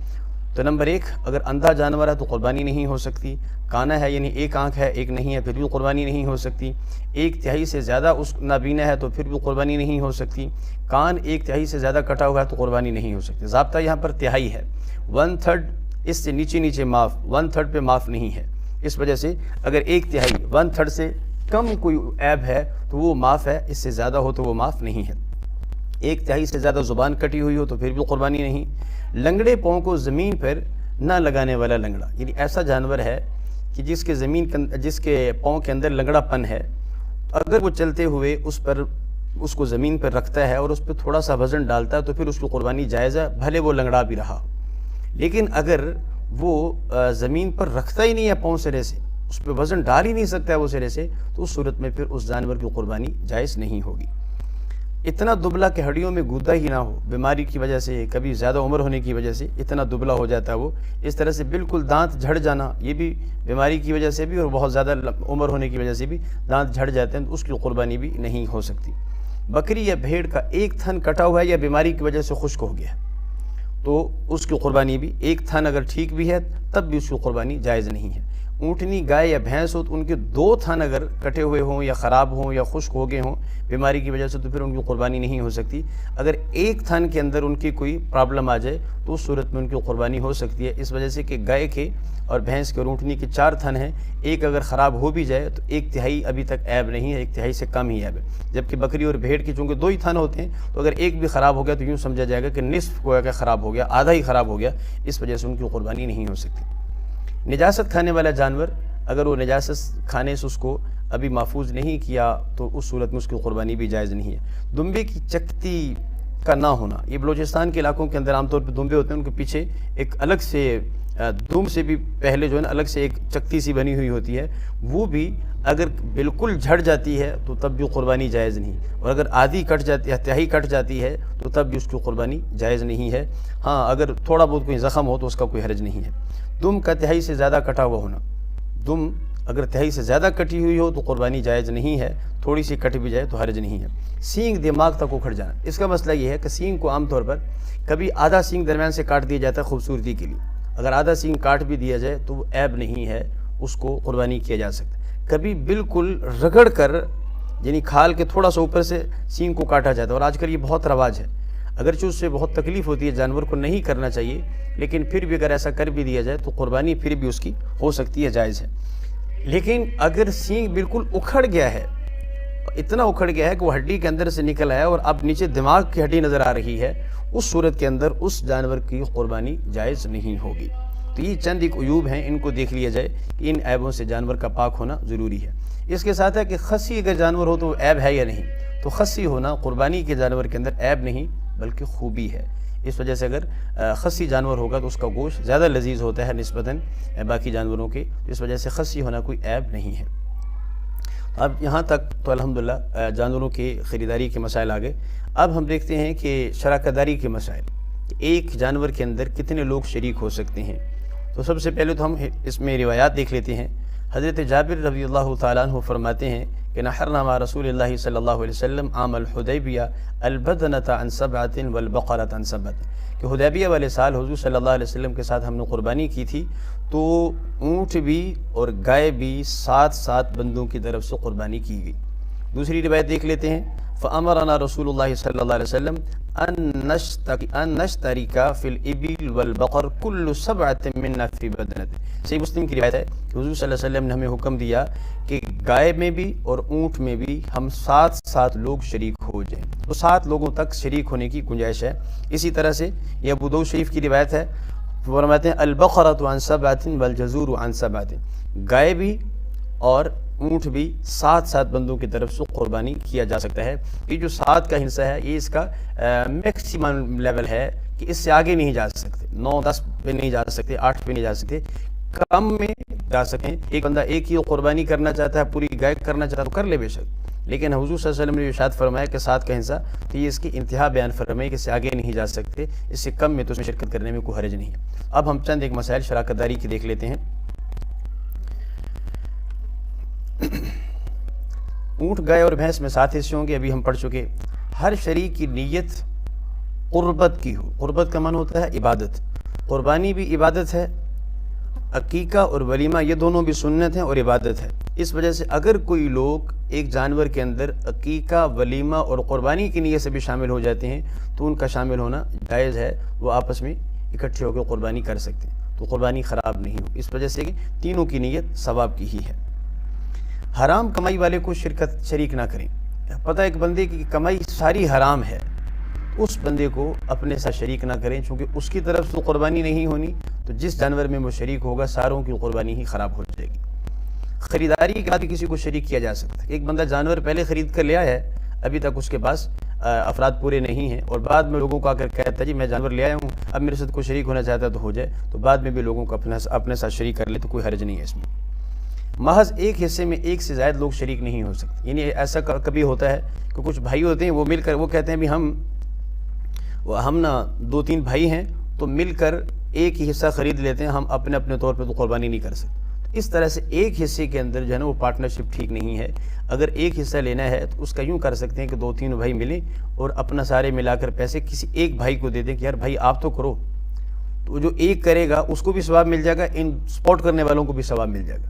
[SPEAKER 1] تو نمبر 1، اگر اندھا جانور ہے تو قربانی نہیں ہو سکتی، کانا ہے یعنی ایک آنکھ ہے ایک نہیں ہے پھر بھی قربانی نہیں ہو سکتی، 1/3 سے زیادہ اس نابینا ہے تو پھر بھی قربانی نہیں ہو سکتی، کان 1/3 سے زیادہ کٹا ہوا ہے تو قربانی نہیں ہو سکتی۔ ضابطہ یہاں پر تہائی ہے، 1/3 اس سے نیچے معاف، 1/3 پہ معاف نہیں ہے۔ اس وجہ سے اگر 1/3 1/3 سے کم کوئی عیب ہے تو وہ معاف ہے، اس سے زیادہ ہو تو وہ معاف نہیں ہے۔ 1/3 سے زیادہ زبان کٹی ہوئی ہو تو پھر بھی قربانی نہیں۔ لنگڑے پاؤں کو زمین پر نہ لگانے والا لنگڑا، یعنی ایسا جانور ہے کہ جس کے پاؤں کے اندر لنگڑا پن ہے، اگر وہ چلتے ہوئے اس کو زمین پر رکھتا ہے اور اس پہ تھوڑا سا وزن ڈالتا ہے تو پھر اس کی قربانی جائز ہے، بھلے وہ لنگڑا بھی رہا۔ لیکن اگر وہ زمین پر رکھتا ہی نہیں ہے پاؤں سرے سے، اس پہ وزن ڈال ہی نہیں سکتا ہے وہ سرے سے، تو اس صورت میں پھر اس جانور کی قربانی جائز نہیں ہوگی۔ اتنا دبلا کہ ہڈیوں میں گودا ہی نہ ہو، بیماری کی وجہ سے، کبھی زیادہ عمر ہونے کی وجہ سے اتنا دبلا ہو جاتا ہے وہ، اس طرح سے بالکل دانت جھڑ جانا، یہ بھی بیماری کی وجہ سے بھی اور بہت زیادہ عمر ہونے کی وجہ سے بھی دانت جھڑ جاتے ہیں، تو اس کی قربانی بھی نہیں ہو سکتی۔ بکری یا بھیڑ کا ایک تھن کٹا ہوا ہے یا بیماری کی وجہ سے خشک ہو گیا تو اس کی قربانی بھی، ایک تھن اگر ٹھیک بھی ہے تب بھی اس کی قربانی جائز نہیں ہے۔ اونٹنی، گائے یا بھینس ہو تو ان کے 2 تھن اگر کٹے ہوئے ہوں یا خراب ہوں یا خشک ہو گئے ہوں بیماری کی وجہ سے تو پھر ان کی قربانی نہیں ہو سکتی۔ اگر ایک تھن کے اندر ان کی کوئی پرابلم آ جائے تو اس صورت میں ان کی قربانی ہو سکتی ہے، اس وجہ سے کہ گائے کے اور بھینس کے اور اونٹنی کے 4 تھن ہیں، ایک اگر خراب ہو بھی جائے تو 1/3 ابھی تک عیب نہیں ہے، 1/3 سے کم ہی عیب ہے۔ جبکہ بکری اور بھیڑ کی چونکہ 2 ہی تھن ہوتے ہیں تو اگر ایک بھی خراب ہو گیا تو یوں سمجھا جائے گا کہ نصف گویا کہ خراب ہو گیا، آدھا ہی خراب ہو گیا، اس وجہ سے ان کی قربانی نہیں ہو سکتی۔ نجاست کھانے والا جانور، اگر وہ نجاست کھانے سے اس کو ابھی محفوظ نہیں کیا تو اس صورت میں اس کی قربانی بھی جائز نہیں ہے۔ دمبے کی چکتی کا نہ ہونا، یہ بلوچستان کے علاقوں کے اندر عام طور پہ دمبے ہوتے ہیں، ان کے پیچھے ایک الگ سے دم سے بھی پہلے جو ہے نا الگ سے ایک چکتی سی بنی ہوئی ہوتی ہے، وہ بھی اگر بالکل جھڑ جاتی ہے تو تب بھی قربانی جائز نہیں، اور اگر آدھی کٹ جاتی ہے، تہائی کٹ جاتی ہے تو تب بھی اس کی قربانی جائز نہیں ہے۔ ہاں اگر تھوڑا بہت کوئی زخم ہو تو اس کا کوئی حرج نہیں ہے۔ دم کا تہائی سے زیادہ کٹا ہوا ہونا، دم اگر تہائی سے زیادہ کٹی ہوئی ہو تو قربانی جائز نہیں ہے، تھوڑی سی کٹ بھی جائے تو حرج نہیں ہے۔ سینگ دماغ تک اکھڑ جانا، اس کا مسئلہ یہ ہے کہ سینگ کو عام طور پر کبھی آدھا سینگ درمیان سے کاٹ دیا جاتا ہے خوبصورتی کے لیے، اگر آدھا سینگ کاٹ بھی دیا جائے تو وہ عیب نہیں ہے، اس کو قربانی کیا جا سکتا ہے۔ کبھی بالکل رگڑ کر یعنی کھال کے تھوڑا سا اوپر سے سینگ کو کاٹا جاتا ہے، اور آج کل یہ بہت رواج ہے۔ اگرچہ اس سے بہت تکلیف ہوتی ہے، جانور کو نہیں کرنا چاہیے، لیکن پھر بھی اگر ایسا کر بھی دیا جائے تو قربانی پھر بھی اس کی ہو سکتی ہے، جائز ہے۔ لیکن اگر سینگ بالکل اکھڑ گیا ہے، اتنا اکھڑ گیا ہے کہ وہ ہڈی کے اندر سے نکل آیا اور اب نیچے دماغ کی ہڈی نظر آ رہی ہے، اس صورت کے اندر اس جانور کی قربانی جائز نہیں ہوگی۔ تو یہ چند ایک عیوب ہیں، ان کو دیکھ لیا جائے کہ ان عیبوں سے جانور کا پاک ہونا ضروری ہے۔ اس کے ساتھ ہے کہ خصی اگر جانور ہو تو وہ عیب ہے یا نہیں، تو خصی ہونا قربانی کے جانور کے اندر عیب نہیں بلکہ خوبی ہے۔ اس وجہ سے اگر خصی جانور ہوگا تو اس کا گوشت زیادہ لذیذ ہوتا ہے نسبتاً باقی جانوروں کے، اس وجہ سے خصی ہونا کوئی عیب نہیں ہے۔ اب یہاں تک تو الحمدللہ جانوروں کی خریداری کے مسائل آگئے۔ اب ہم دیکھتے ہیں کہ شراکت داری کے مسائل، ایک جانور کے اندر کتنے لوگ شریک ہو سکتے ہیں۔ تو سب سے پہلے تو ہم اس میں روایات دیکھ لیتے ہیں۔ حضرت جابر رضی اللہ تعالیٰ عنہ فرماتے ہیں کہ نحرنا مع رسول اللہ صلی اللہ علیہ وسلم عام الحدیبیہ البدنۃ عن سبعۃ والبقرۃ عن سبعۃ، کہ حدیبیہ والے سال حضور صلی اللہ علیہ وسلم کے ساتھ ہم نے قربانی کی تھی، تو اونٹ بھی اور گائے بھی 7 بندوں کی طرف سے قربانی کی گئی۔ دوسری روایت دیکھ لیتے ہیں، فَأَمَرَنَا رسول اللہ صلی اللہ علیہ وسلم ان نشترک فی الابل والبقر کل 7 منا فی بدنۃ۔ صحیح مسلم کی روایت ہے کہ حضور صلی اللہ علیہ وسلم نے ہمیں حکم دیا کہ گائے میں بھی اور اونٹ میں بھی ہم 7 لوگ شریک ہو جائیں، تو 7 لوگوں تک شریک ہونے کی گنجائش ہے۔ اسی طرح سے یہ ابو داؤد شریف کی روایت ہے، فرماتے ہیں البقرۃ عن 7 والجزور عن 7، گائے بھی اور اونٹ بھی 7 بندوں کی طرف سے قربانی کیا جا سکتا ہے۔ یہ جو 7 کا حصہ ہے یہ اس کا میکسیمم لیول ہے کہ اس سے آگے نہیں جا سکتے، 9-10 پہ نہیں جا سکتے، 8 پہ نہیں جا سکتے، کم میں جا سکیں۔ ایک بندہ ایک ہی قربانی کرنا چاہتا ہے، پوری گائے کرنا چاہتا ہے تو کر لے بے شک، لیکن حضور صلی اللہ علیہ وسلم نے ارشاد فرمایا کہ 7 کا حصہ، تو یہ اس کی انتہا بیان فرمائی کہ اس سے آگے نہیں جا سکتے، اس سے کم میں تو اس میں شرکت کرنے میں کوئی حرج نہیں ہے۔ اب ہم چند ایک مسائل شراکت داری کی دیکھ لیتے ہیں۔ اونٹ، گائے اور بھینس میں 7 حصے ہوں گے، ابھی ہم پڑھ چکے۔ ہر شریک کی نیت قربت کی ہو، قربت کا معنی ہوتا ہے عبادت، قربانی بھی عبادت ہے، عقیقہ اور ولیمہ یہ دونوں بھی سنت ہیں اور عبادت ہے۔ اس وجہ سے اگر کوئی لوگ ایک جانور کے اندر عقیقہ، ولیمہ اور قربانی کی نیت سے بھی شامل ہو جاتے ہیں تو ان کا شامل ہونا جائز ہے، وہ آپس میں اکٹھے ہو کے قربانی کر سکتے ہیں، تو قربانی خراب نہیں ہو، اس وجہ سے کہ تینوں کی نیت ثواب کی ہی ہے۔ حرام کمائی والے کو شریک نہ کریں۔ پتہ ایک بندے کی کمائی ساری حرام ہے، اس بندے کو اپنے ساتھ شریک نہ کریں، چونکہ اس کی طرف سے قربانی نہیں ہونی، تو جس جانور میں وہ شریک ہوگا ساروں کی قربانی ہی خراب ہو جائے گی۔ خریداری کے بعد کسی کو شریک کیا جا سکتا ہے۔ ایک بندہ جانور پہلے خرید کر لیا ہے، ابھی تک اس کے پاس افراد پورے نہیں ہیں، اور بعد میں لوگوں کو آ کر کہتا ہے جی میں جانور لے آیا ہوں، اب میرے ساتھ کوئی شریک ہونا چاہتا ہے تو ہو جائے، تو بعد میں بھی لوگوں کو اپنے ساتھ شریک کر لے تو کوئی حرج نہیں ہے اس میں۔ محض ایک حصے میں ایک سے زائد لوگ شریک نہیں ہو سکتے، یعنی ایسا کبھی ہوتا ہے کہ کچھ بھائی ہوتے ہیں، وہ مل کر وہ کہتے ہیں بھی ہم نا 2-3 بھائی ہیں تو مل کر ایک ہی حصہ خرید لیتے ہیں، ہم اپنے اپنے طور پہ تو قربانی نہیں کر سکتے۔ اس طرح سے ایک حصے کے اندر جو ہے نا وہ پارٹنرشپ ٹھیک نہیں ہے۔ اگر ایک حصہ لینا ہے تو اس کا یوں کر سکتے ہیں کہ 2-3 بھائی ملیں اور اپنا سارے ملا کر پیسے کسی ایک بھائی کو دے دیں کہ یار بھائی آپ تو کرو، تو جو ایک کرے گا اس کو بھی ثواب مل جائے گا، ان سپورٹ کرنے والوں کو بھی ثواب مل جائے گا۔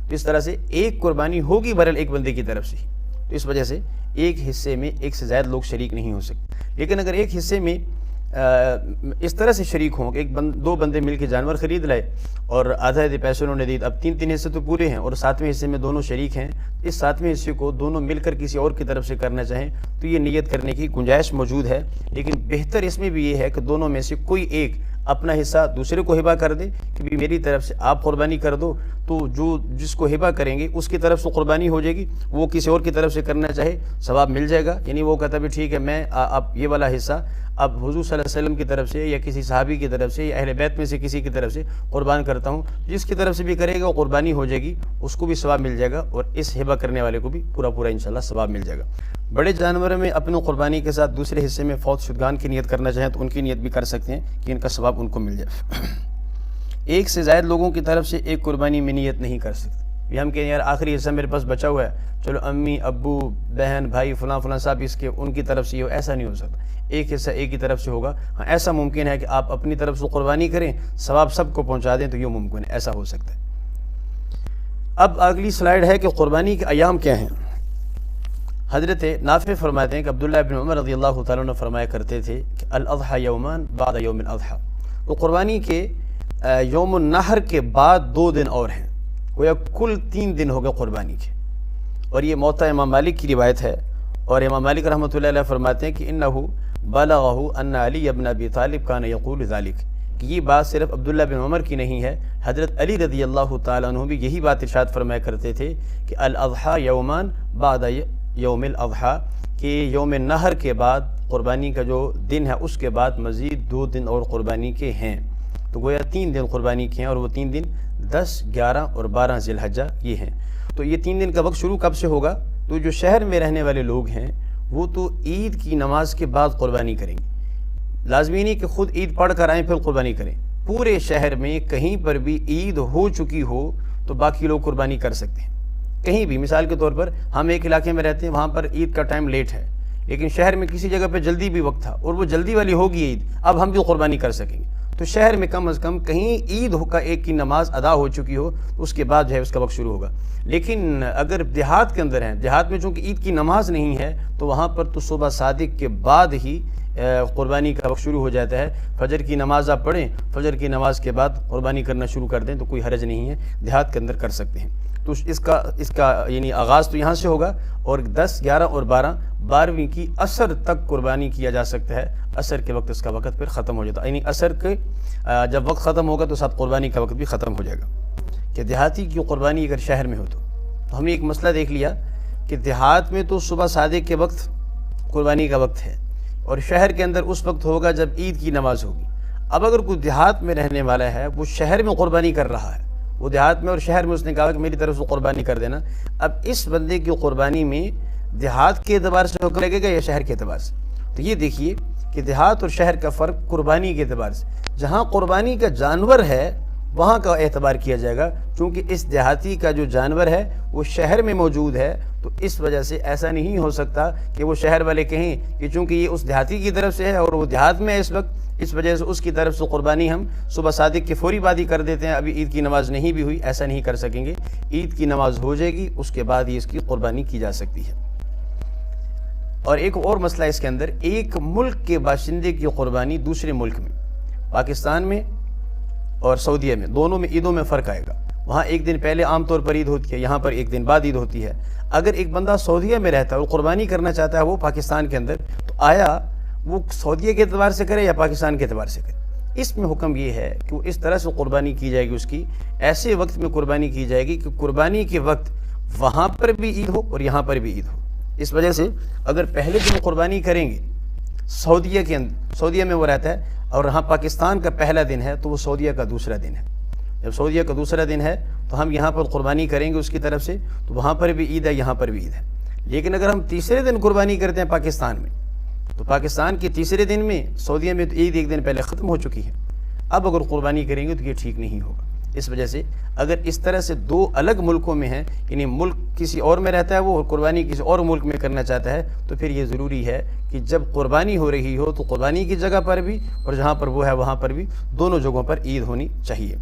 [SPEAKER 1] اس طرح سے ایک قربانی ہوگی بہرحال ایک بندے کی طرف سے ہی، تو اس وجہ سے ایک حصے میں ایک سے زائد لوگ شریک نہیں ہو سکتے۔ لیکن اگر ایک حصے میں اس طرح سے شریک ہوں کہ 2 بندے مل کے جانور خرید لائے اور آدھا پیسے انہوں نے دی، اب 3 حصے تو پورے ہیں اور 7ویں حصے میں دونوں شریک ہیں، اس 7ویں حصے کو دونوں مل کر کسی اور کی طرف سے کرنا چاہیں تو یہ نیت کرنے کی گنجائش موجود ہے، لیکن بہتر اس میں بھی یہ ہے کہ دونوں میں سے کوئی ایک اپنا حصہ دوسرے کو ہبہ کر دے کہ بھی میری طرف سے آپ قربانی کر دو، تو جس کو ہبہ کریں گے اس کی طرف سے قربانی ہو جائے گی، وہ کسی اور کی طرف سے کرنا چاہے ثواب مل جائے گا، یعنی وہ کہتا بھی ٹھیک ہے میں اب یہ والا حصہ اب حضور صلی اللہ علیہ وسلم کی طرف سے یا کسی صحابی کی طرف سے یا اہل بیت میں سے کسی کی طرف سے قربان کرتا ہوں، جس کی طرف سے بھی کرے گا وہ قربانی ہو جائے گی، اس کو بھی ثواب مل جائے گا اور اس ہبہ کرنے والے کو بھی پورا انشاءاللہ ثواب مل جائے گا۔ بڑے جانور میں اپنی قربانی کے ساتھ دوسرے حصے میں فوت شدگان کی نیت کرنا چاہیں تو ان کی نیت بھی کر سکتے ہیں کہ ان کا ثواب ان کو مل جائے۔ ایک سے زائد لوگوں کی طرف سے ایک قربانی میں نیت نہیں کر سکتے، یہ ہم کہیں یار آخری حصہ میرے پاس بچا ہوا ہے، چلو امی ابو بہن بھائی فلاں صاحب اس کے ان کی طرف سے یہ ہو، ایسا نہیں ہو سکتا، ایک حصہ ایک ہی طرف سے ہوگا۔ ہاں ایسا ممکن ہے کہ آپ اپنی طرف سے قربانی کریں، ثواب سب کو پہنچا دیں، تو یہ ممکن ہے، ایسا ہو سکتا ہے۔ اب اگلی سلائیڈ ہے کہ قربانی کے ایام کیا ہیں۔ حضرت نافع فرماتے ہیں کہ عبداللہ بن عمر رضی اللہ تعالیٰ عنہ فرمایا کرتے تھے کہ الاضحیٰ یومان بعد یوم الاضحیٰ، وہ قربانی کے یوم النحر کے بعد 2 دن اور ہیں، گویا کل 3 دن ہو گئے قربانی کے۔ اور یہ موطا امام مالک کی روایت ہے، اور امام مالک رحمۃ اللہ علیہ فرماتے ہیں کہ انہ بلغہ ان علی بن ابی طالب کان یقول ذلک، کہ یہ بات صرف عبداللہ بن عمر کی نہیں ہے، حضرت علی رضی اللہ تعالیٰ عنہ بھی یہی بات ارشاد فرمایا کرتے تھے کہ الاضحیٰ یومان بعد یوم الاضحیٰ، کہ یوم نحر کے بعد قربانی کا جو دن ہے اس کے بعد مزید 2 دن اور قربانی کے ہیں، تو گویا 3 دن قربانی کے ہیں، اور وہ 3 دن 10، 11 اور 12 ذی الحجہ یہ ہیں۔ تو یہ 3 دن کا وقت شروع کب سے ہوگا؟ تو جو شہر میں رہنے والے لوگ ہیں وہ تو عید کی نماز کے بعد قربانی کریں گے، لازمی نہیں کہ خود عید پڑھ کر آئیں پھر قربانی کریں، پورے شہر میں کہیں پر بھی عید ہو چکی ہو تو باقی لوگ قربانی کر سکتے ہیں۔ کہیں بھی، مثال کے طور پر ہم ایک علاقے میں رہتے ہیں، وہاں پر عید کا ٹائم لیٹ ہے، لیکن شہر میں کسی جگہ پہ جلدی بھی وقت تھا اور وہ جلدی والی ہوگی عید، اب ہم بھی قربانی کر سکیں گے۔ تو شہر میں کم از کم کہیں عید کا ایک کی نماز ادا ہو چکی ہو تو اس کے بعد جو ہے اس کا وقت شروع ہوگا۔ لیکن اگر دیہات کے اندر ہیں، دیہات میں چونکہ عید کی نماز نہیں ہے تو وہاں پر تو صبح صادق کے بعد ہی قربانی کا وقت شروع ہو جاتا ہے۔ فجر کی نماز آپ پڑھیں، فجر کی نماز کے بعد قربانی کرنا شروع کر دیں تو کوئی حرج نہیں ہے، دیہات کے اندر کر سکتے ہیں۔ تو اس کا یعنی آغاز تو یہاں سے ہوگا، اور 10، 11 اور 12ویں کی عصر تک قربانی کیا جا سکتا ہے۔ عصر کے وقت اس کا وقت پھر ختم ہو جاتا ہے، یعنی عصر کے جب وقت ختم ہوگا تو ساتھ قربانی کا وقت بھی ختم ہو جائے گا۔ کہ دیہاتی کی قربانی اگر شہر میں ہو تو ہم نے ایک مسئلہ دیکھ لیا کہ دیہات میں تو صبح صادق کے وقت قربانی کا وقت ہے، اور شہر کے اندر اس وقت ہوگا جب عید کی نماز ہوگی۔ اب اگر کوئی دیہات میں رہنے والا ہے، وہ شہر میں قربانی کر رہا ہے، وہ دیہات میں اور شہر میں اس نے کہا کہ میری طرف سے قربانی کر دینا، اب اس بندے کی قربانی میں دیہات کے اعتبار سے حکم لگے گا یا شہر کے اعتبار سے؟ تو یہ دیکھیے کہ دیہات اور شہر کا فرق قربانی کے اعتبار سے، جہاں قربانی کا جانور ہے وہاں کا اعتبار کیا جائے گا، چونکہ اس دیہاتی کا جو جانور ہے وہ شہر میں موجود ہے، تو اس وجہ سے ایسا نہیں ہو سکتا کہ وہ شہر والے کہیں کہ چونکہ یہ اس دیہاتی کی طرف سے ہے اور وہ دیہات میں ہے اس وقت، اس وجہ سے اس کی طرف سے قربانی ہم صبح صادق کے فوری بعد ہی کر دیتے ہیں، ابھی عید کی نماز نہیں بھی ہوئی، ایسا نہیں کر سکیں گے۔ عید کی نماز ہو جائے گی، اس کے بعد ہی اس کی قربانی کی جا سکتی ہے۔ اور ایک اور مسئلہ اس کے اندر، ایک ملک کے باشندے کی قربانی دوسرے ملک میں، پاکستان میں اور سعودیہ میں، دونوں میں عیدوں میں فرق آئے گا۔ وہاں ایک دن پہلے عام طور پر عید ہوتی ہے، یہاں پر ایک دن بعد عید ہوتی ہے۔ اگر ایک بندہ سعودیہ میں رہتا ہے اور قربانی کرنا چاہتا ہے وہ پاکستان کے اندر، تو آیا وہ سعودیہ کے اعتبار سے کرے یا پاکستان کے اعتبار سے کرے؟ اس میں حکم یہ ہے کہ وہ اس طرح سے قربانی کی جائے گی، اس کی ایسے وقت میں قربانی کی جائے گی کہ قربانی کے وقت وہاں پر بھی عید ہو اور یہاں پر بھی عید ہو۔ اس وجہ سے اگر پہلے دن قربانی کریں گے سعودیہ کے اندر، سعودیہ میں وہ رہتا ہے، اور یہاں پاکستان کا پہلا دن ہے تو وہ سعودیہ کا دوسرا دن ہے۔ جب سعودیہ کا دوسرا دن ہے تو ہم یہاں پر قربانی کریں گے اس کی طرف سے، تو وہاں پر بھی عید ہے، یہاں پر بھی عید ہے۔ لیکن اگر ہم تیسرے دن قربانی کرتے ہیں پاکستان میں، تو پاکستان کے تیسرے دن میں سعودیہ میں تو عید ایک دن پہلے ختم ہو چکی ہے، اب اگر قربانی کریں گے تو یہ ٹھیک نہیں ہوگا۔ اس وجہ سے اگر اس طرح سے 2 الگ ملکوں میں ہیں، یعنی ملک کسی اور میں رہتا ہے وہ، اور قربانی کسی اور ملک میں کرنا چاہتا ہے، تو پھر یہ ضروری ہے کہ جب قربانی ہو رہی ہو تو قربانی کی جگہ پر بھی اور جہاں پر وہ ہے وہاں پر بھی، دونوں جگہوں پر عید ہونی چاہیے۔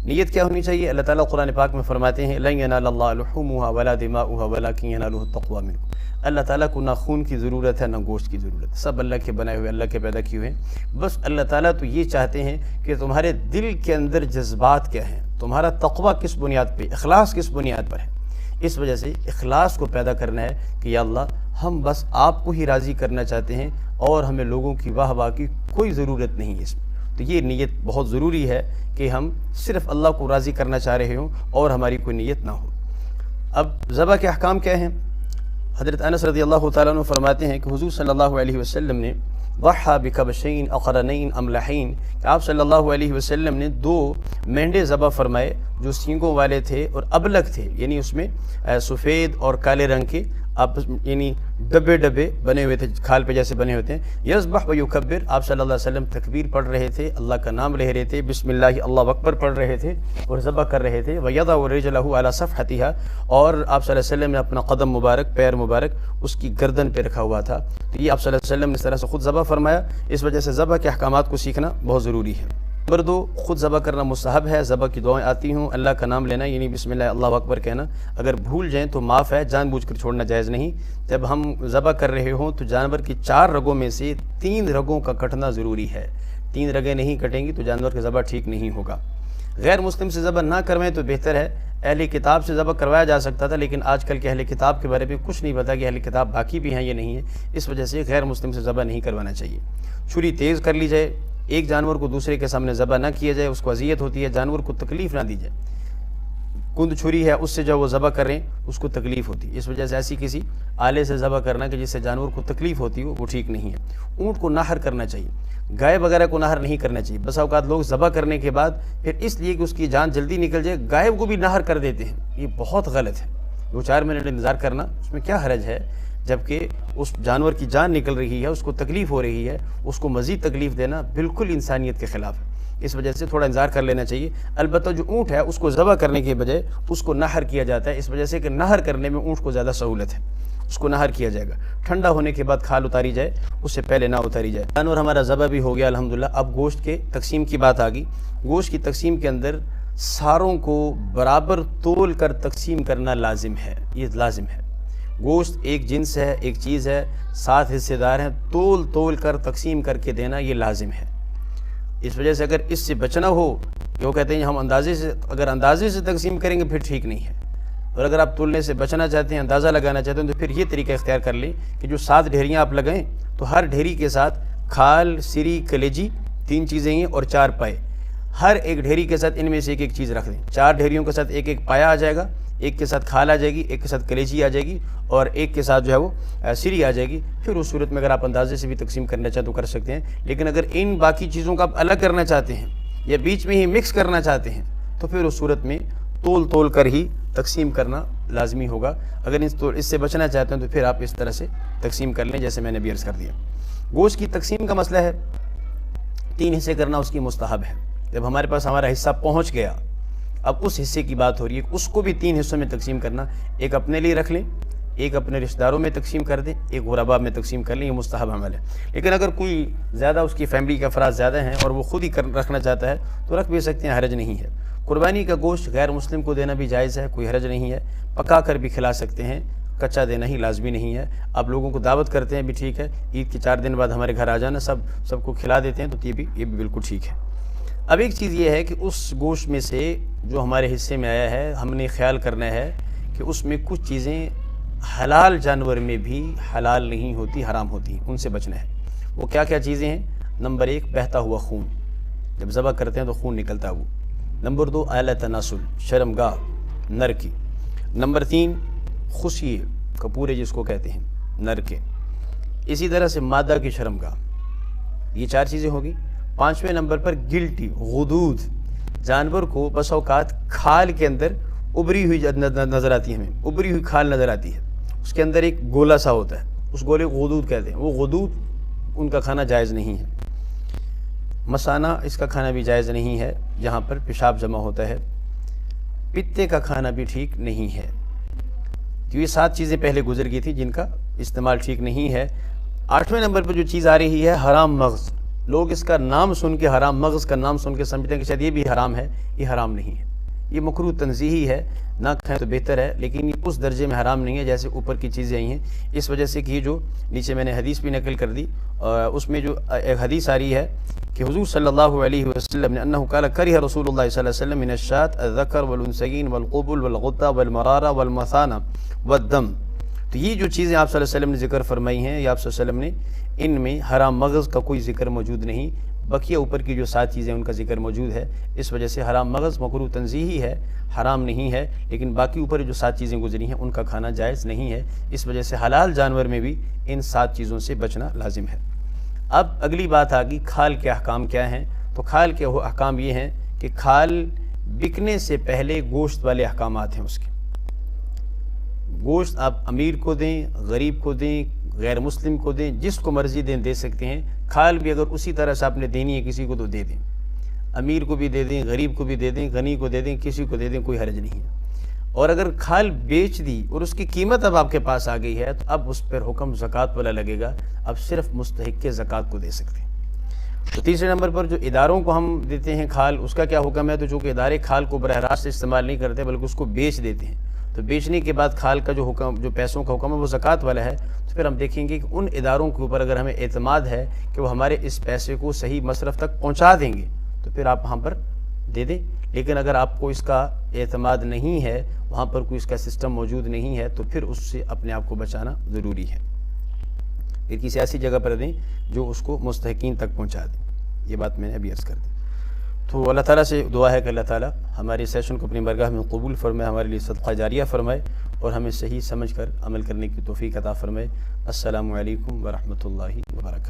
[SPEAKER 1] نیت کیا ہونی چاہیے؟ اللہ تعالیٰ قرآن پاک میں فرماتے ہیں لَن يَنَالَ اللَّهَ لُحُومُهَا وَلَا دِمَاؤُهَا وَلَكِنْ يَنَالُهُ التَّقْوَىٰ مِنكُمْ۔ اللہ تعالیٰ کو نہ خون کی ضرورت ہے نہ گوشت کی ضرورت ہے، سب اللہ کے بنائے ہوئے، اللہ کے پیدا کیے ہوئے ہیں۔ بس اللہ تعالیٰ تو یہ چاہتے ہیں کہ تمہارے دل کے اندر جذبات کیا ہیں، تمہارا تقویٰ کس بنیاد پہ، اخلاص کس بنیاد پر ہے۔ اس وجہ سے اخلاص کو پیدا کرنا ہے کہ یا اللہ ہم بس آپ کو ہی راضی کرنا چاہتے ہیں اور ہمیں لوگوں کی واہ واہ کی کوئی ضرورت نہیں ہے اس میں۔ تو یہ نیت بہت ضروری ہے کہ ہم صرف اللہ کو راضی کرنا چاہ رہے ہوں اور ہماری کوئی نیت نہ ہو۔ اب ذبح کے احکام کیا ہیں؟ حضرت انس رضی اللہ تعالیٰ عنہ فرماتے ہیں کہ حضور صلی اللہ علیہ وسلم نے ضحى بکبشین اقرنین املحین، کہ آپ صلی اللہ علیہ وسلم نے 2 مینڈے ذبح فرمائے جو سینگوں والے تھے اور ابلک تھے، یعنی اس میں سفید اور کالے رنگ کے یعنی ڈبے ڈبے بنے ہوئے تھے، کھال پہ جیسے بنے ہوتے ہیں۔ یذبح و یکبر، آپ صلی اللہ علیہ وسلم تکبیر پڑھ رہے تھے، اللہ کا نام لے رہے تھے، بسم اللہ اللہ اکبر پڑھ رہے تھے اور ذبح کر رہے تھے۔ وَيَضَعُ رِجْلَهُ عَلَى صَفْحَتِهَا، اور آپ صلی اللہ علیہ وسلم نے اپنا قدم مبارک، پیر مبارک اس کی گردن پہ رکھا ہوا تھا۔ تو یہ آپ صلی اللہ علیہ وسلم نے اس طرح سے خود ذبح فرمایا۔ اس وجہ سے ذبح کے احکامات کو سیکھنا بہت ضروری ہے۔ نمبر 2، خود ذبح کرنا مستحب ہے، ذبح کی دعائیں آتی ہوں، اللہ کا نام لینا یعنی بسم اللہ اللہ اکبر کہنا، اگر بھول جائیں تو معاف ہے، جان بوجھ کر چھوڑنا جائز نہیں۔ جب ہم ذبح کر رہے ہوں تو جانور کی 4 رگوں میں سے 3 رگوں کا کٹنا ضروری ہے، 3 رگیں نہیں کٹیں گی تو جانور کا ذبح ٹھیک نہیں ہوگا۔ غیر مسلم سے ذبح نہ کروائیں تو بہتر ہے، اہل کتاب سے ذبح کروایا جا سکتا تھا، لیکن آج کل کے اہل کتاب کے بارے میں کچھ نہیں پتا کہ اہل کتاب باقی بھی ہیں یا نہیں ہیں، اس وجہ سے غیر مسلم سے ذبح نہیں کروانا چاہیے۔ چھری تیز کر لی جائے، ایک جانور کو دوسرے کے سامنے ذبح نہ کیا جائے، اس کو اذیت ہوتی ہے، جانور کو تکلیف نہ دی جائے۔ کند چھری ہے، اس سے جو وہ ذبح کر رہے ہیں اس کو تکلیف ہوتی ہے، اس وجہ سے ایسی کسی آلے سے ذبح کرنا کہ جس سے جانور کو تکلیف ہوتی ہو وہ ٹھیک نہیں ہے۔ اونٹ کو نہر کرنا چاہیے، گائے وغیرہ کو نہر نہیں کرنا چاہیے۔ بس اوقات لوگ ذبح کرنے کے بعد پھر اس لیے کہ اس کی جان جلدی نکل جائے گائے کو بھی نہر کر دیتے ہیں، یہ بہت غلط ہے۔ 2-4 منٹ انتظار کرنا اس میں کیا حرج ہے، جبکہ اس جانور کی جان نکل رہی ہے، اس کو تکلیف ہو رہی ہے، اس کو مزید تکلیف دینا بالکل انسانیت کے خلاف ہے۔ اس وجہ سے تھوڑا انتظار کر لینا چاہیے۔ البتہ جو اونٹ ہے اس کو ذبح کرنے کے بجائے اس کو نہر کیا جاتا ہے، اس وجہ سے کہ نہر کرنے میں اونٹ کو زیادہ سہولت ہے، اس کو نہر کیا جائے گا۔ ٹھنڈا ہونے کے بعد کھال اتاری جائے، اس سے پہلے نہ اتاری جائے۔ جانور ہمارا ذبح بھی ہو گیا الحمدللہ۔ اب گوشت کے تقسیم کی بات آ گئی۔ گوشت کی تقسیم کے اندر ساروں کو برابر تول کر تقسیم کرنا لازم ہے، یہ لازم ہے۔ گوشت ایک جنس ہے، ایک چیز ہے، 7 حصے دار ہیں، تول کر تقسیم کر کے دینا یہ لازم ہے۔ اس وجہ سے اگر اس سے بچنا ہو، وہ کہتے ہیں ہم اندازے سے تقسیم کریں گے پھر ٹھیک نہیں ہے، اور اگر آپ تولنے سے بچنا چاہتے ہیں، اندازہ لگانا چاہتے ہیں تو پھر یہ طریقہ اختیار کر لیں کہ جو 7 ڈھیریاں آپ لگائیں تو ہر ڈھیری کے ساتھ کھال، سری، کلیجی 3 چیزیں ہیں اور 4 پائے، ہر ایک ڈھیری کے ساتھ ان میں سے ایک چیز رکھ دیں۔ 4 ڈھیریوں کے ساتھ ایک پایا آ جائے گا، ایک کے ساتھ کھال آ جائے گی، ایک کے ساتھ کلیجی آ جائے گی اور ایک کے ساتھ جو ہے وہ سری آ جائے گی۔ پھر اس صورت میں اگر آپ اندازے سے بھی تقسیم کرنا چاہیں تو کر سکتے ہیں، لیکن اگر ان باقی چیزوں کا آپ الگ کرنا چاہتے ہیں یا بیچ میں ہی مکس کرنا چاہتے ہیں تو پھر اس صورت میں تول کر ہی تقسیم کرنا لازمی ہوگا۔ اگر اس سے بچنا چاہتے ہیں تو پھر آپ اس طرح سے تقسیم کر لیں جیسے میں نے بھی عرض کر دیا۔ گوشت کی تقسیم کا مسئلہ ہے، 3 حصے کرنا اس کی مستحب ہے۔ جب ہمارے پاس ہمارا حصہ پہنچ گیا، اب اس حصے کی بات ہو رہی ہے، اس کو بھی 3 حصوں میں تقسیم کرنا، ایک اپنے لیے رکھ لیں، ایک اپنے رشتہ داروں میں تقسیم کر دیں، ایک غرباء میں تقسیم کر لیں، یہ مستحب عمل ہے۔ لیکن اگر کوئی زیادہ اس کی فیملی کے افراد زیادہ ہیں اور وہ خود ہی رکھنا چاہتا ہے تو رکھ بھی سکتے ہیں، حرج نہیں ہے۔ قربانی کا گوشت غیر مسلم کو دینا بھی جائز ہے، کوئی حرج نہیں ہے، پکا کر بھی کھلا سکتے ہیں، کچا دینا ہی لازمی نہیں ہے۔ آپ لوگوں کو دعوت کرتے ہیں بھی ٹھیک ہے، عید کے 4 دن بعد ہمارے گھر آ جانا، سب کو کھلا دیتے ہیں تو یہ بھی بالکل ٹھیک ہے۔ اب ایک چیز یہ ہے کہ اس گوشت میں سے جو ہمارے حصے میں آیا ہے ہم نے خیال کرنا ہے کہ اس میں کچھ چیزیں حلال جانور میں بھی حلال نہیں ہوتی، حرام ہوتی ہیں، ان سے بچنا ہے۔ وہ کیا چیزیں ہیں؟ نمبر 1 بہتا ہوا خون، جب ذبح کرتے ہیں تو خون نکلتا ہے وہ۔ نمبر 2 اعلی تناسل، شرمگاہ نر کی۔ نمبر 3 خصیے کپورے جس کو کہتے ہیں نر کے۔ اسی طرح سے مادہ کی شرمگاہ، یہ 4 چیزیں ہوگی۔ 5ویں نمبر پر گلٹی، غدود، جانور کو بس اوقات کھال کے اندر ابری ہوئی نظر آتی ہے، ہمیں ابری ہوئی کھال نظر آتی ہے، اس کے اندر ایک گولا سا ہوتا ہے، اس گولے کو غدود کہتے ہیں، وہ غدود ان کا کھانا جائز نہیں ہے۔ مثانہ اس کا کھانا بھی جائز نہیں ہے، جہاں پر پیشاب جمع ہوتا ہے۔ پتے کا کھانا بھی ٹھیک نہیں ہے۔ تو یہ 7 چیزیں پہلے گزر گئی تھی جن کا استعمال ٹھیک نہیں ہے۔ 8ویں نمبر پر جو چیز آ رہی ہے حرام مغز، لوگ اس کا نام سن کے، حرام مغز کا نام سن کے سمجھتے ہیں کہ شاید یہ بھی حرام ہے، یہ حرام نہیں ہے، یہ مکروہ تنزیہی ہے، نہ کھائیں تو بہتر ہے، لیکن یہ اس درجے میں حرام نہیں ہے جیسے اوپر کی چیزیں آئی ہیں۔ اس وجہ سے کہ یہ جو نیچے میں نے حدیث بھی نقل کر دی، اس میں جو ایک حدیث آ رہی ہے کہ حضور صلی اللہ علیہ وسلم نے انہو قال کرہ رسول اللہ صلی اللہ علیہ وسلم من الشاة الذکر والانثیین والقبل والغدہ والمرارہ والمثانہ والدم۔ تو یہ جو چیزیں آپ صلی اللہ علیہ وسلم نے ذکر فرمائی ہیں، یا آپ صلی اللہ علیہ وسلم نے ان میں حرام مغز کا کوئی ذکر موجود نہیں، بقیہ اوپر کی جو 7 چیزیں ان کا ذکر موجود ہے۔ اس وجہ سے حرام مغز مکروہ تنزیہی ہے، حرام نہیں ہے، لیکن باقی اوپر جو 7 چیزیں گزری ہیں ان کا کھانا جائز نہیں ہے۔ اس وجہ سے حلال جانور میں بھی ان 7 چیزوں سے بچنا لازم ہے۔ اب اگلی بات آ گئی کھال کے احکام کیا ہیں؟ تو کھال کے احکام یہ ہیں کہ کھال بکنے سے پہلے گوشت والے احکامات ہیں اس کے۔ گوشت آپ امیر کو دیں، غریب کو دیں، غیر مسلم کو دیں، جس کو مرضی دیں دے سکتے ہیں۔ کھال بھی اگر اسی طرح سے آپ نے دینی ہے کسی کو تو دے دیں، امیر کو بھی دے دیں، غریب کو بھی دے دیں، غنی کو دے دیں، کسی کو دے دیں، کوئی حرج نہیں ہے۔ اور اگر کھال بیچ دی اور اس کی قیمت اب آپ کے پاس آ گئی ہے تو اب اس پر حکم زکوٰۃ والا لگے گا، اب صرف مستحق کے زکوٰۃ کو دے سکتے ہیں۔ تو تیسرے نمبر پر جو اداروں کو ہم دیتے ہیں کھال، اس کا کیا حکم ہے؟ تو چونکہ ادارے کھال کو براہ راست استعمال نہیں کرتے بلکہ اس کو بیچ دیتے ہیں، تو بیچنے کے بعد کھال کا جو حکم، جو پیسوں کا حکم ہے وہ زکوٰۃ والا ہے. تو پھر ہم دیکھیں گے کہ ان اداروں کے اوپر اگر ہمیں اعتماد ہے کہ وہ ہمارے اس پیسے کو صحیح مصرف تک پہنچا دیں گے تو پھر آپ وہاں پر دے دیں. لیکن اگر آپ کو اس کا اعتماد نہیں ہے، وہاں پر کوئی اس کا سسٹم موجود نہیں ہے، تو پھر اس سے اپنے آپ کو بچانا ضروری ہے. پھر کسی ایسی جگہ پر دیں جو اس کو مستحقین تک پہنچا دیں. یہ بات میں نے ابھی عرض کر دی. تو اللہ تعالیٰ سے دعا ہے کہ اللہ تعالیٰ ہمارے سیشن کو اپنی بارگاہ میں قبول فرمائے، ہمارے لیے صدقہ جاریہ فرمائے اور ہمیں صحیح سمجھ کر عمل کرنے کی توفیق عطا فرمائے. السلام علیکم ورحمۃ اللہ وبرکاتہ.